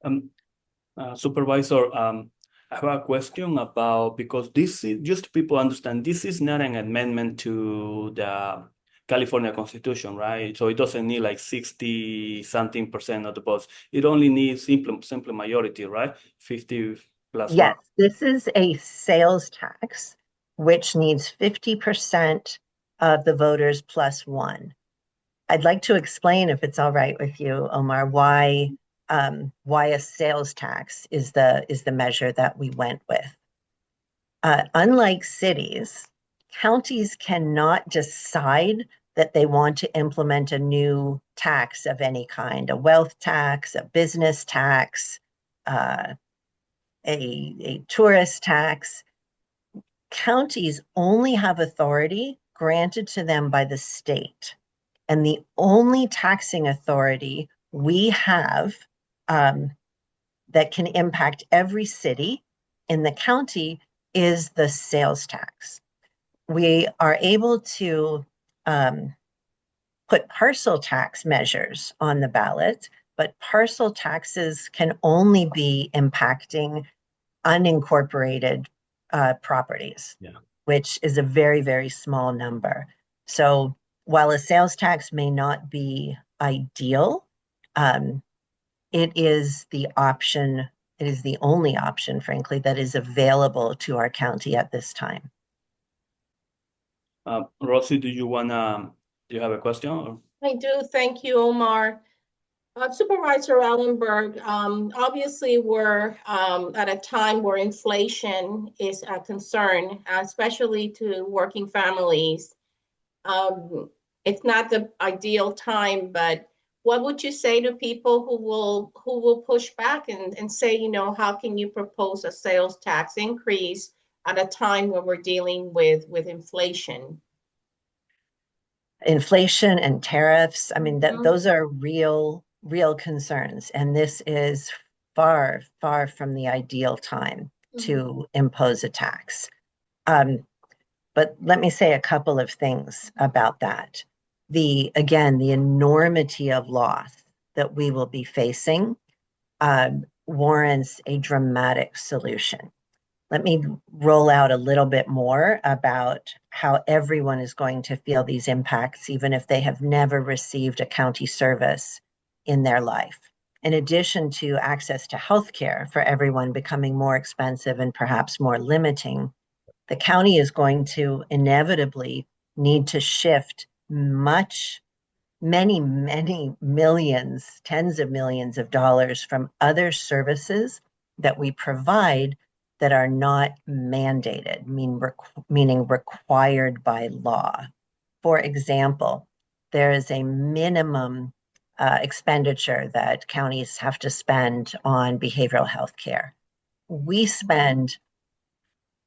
Um, Supervisor, I have a question about, because this is, just people understand, this is not an amendment to the California Constitution, right? So it doesn't need like 60 something percent of the votes. It only needs simple majority, right? 50 plus one. Yes, this is a sales tax, which needs 50% of the voters plus one. I'd like to explain, if it's all right with you, Omar, why a sales tax is the measure that we went with. Unlike cities, counties cannot decide that they want to implement a new tax of any kind, a wealth tax, a business tax, uh, a tourist tax. Counties only have authority granted to them by the state. And the only taxing authority we have um, that can impact every city in the county is the sales tax. We are able to put parcel tax measures on the ballot, but parcel taxes can only be impacting unincorporated properties, Yeah. which is a very, very small number. So while a sales tax may not be ideal, um, it is the option, it is the only option, frankly, that is available to our county at this time. Rosie, do you have a question? Or? I do. Thank you, Omar. Supervisor Ellenberg, obviously we're at a time where inflation is a concern, especially to working families. It's not the ideal time, but what would you say to people who will push back and say, how can you propose a sales tax increase at a time where we're dealing with inflation? Inflation and tariffs, I mean, Mhm. those are real concerns. And this is far, far from the ideal time Mhm. to impose a tax. Um, but let me say a couple of things about that. Again, the enormity of loss that we will be facing warrants a dramatic solution. Let me roll out a little bit more about how everyone is going to feel these impacts, even if they have never received a county service in their life. In addition to access to healthcare for everyone becoming more expensive and perhaps more limiting, the county is going to inevitably need to shift many millions, tens of millions of dollars from other services that we provide that are not mandated, meaning required by law. For example, there is a minimum expenditure that counties have to spend on behavioral health care. We spend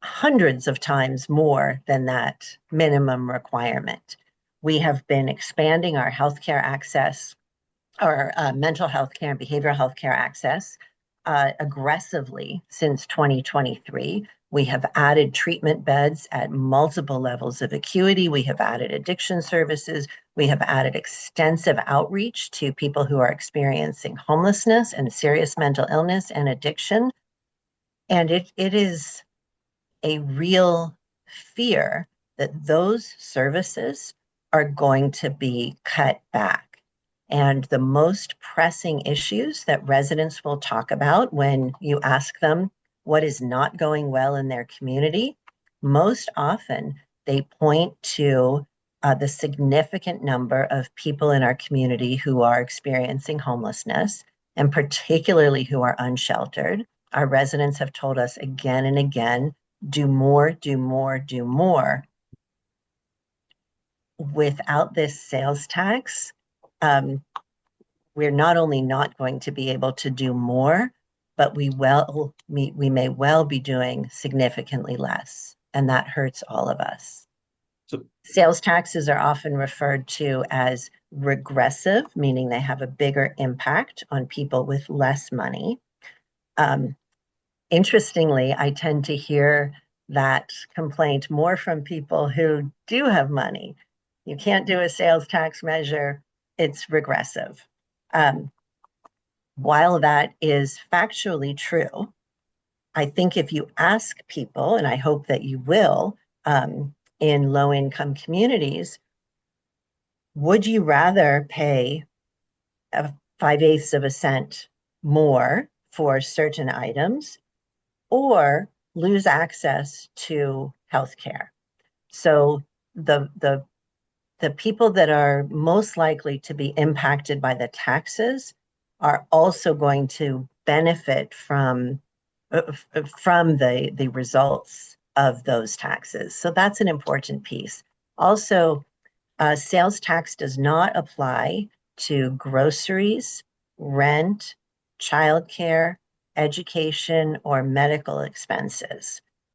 hundreds of times more than that minimum requirement. We have been expanding our healthcare access, our mental health care and behavioral health care access aggressively since 2023. We have added treatment beds at multiple levels of acuity. We have added addiction services. We have added extensive outreach to people who are experiencing homelessness and serious mental illness and addiction. And it is a real fear that those services are going to be cut back. And the most pressing issues that residents will talk about when you ask them what is not going well in their community, most often they point to the significant number of people in our community who are experiencing homelessness, and particularly who are unsheltered. Our residents have told us again and again, do more, do more, do more. Without this sales tax, we're not only not going to be able to do more, but we may well be doing significantly less, and that hurts all of us. So, Sales taxes are often referred to as regressive, meaning they have a bigger impact on people with less money. Um, Interestingly, I tend to hear that complaint more from people who do have money. You can't do a sales tax measure, it's regressive. Um, while that is factually true, I think if you ask people, and I hope that you will, in low-income communities, would you rather pay 5/8 of a cent more for certain items or lose access to healthcare? So the people that are most likely to be impacted by the taxes are also going to benefit from the results of those taxes. So that's an important piece. Also, sales tax does not apply to groceries, rent, childcare, education, or medical expenses.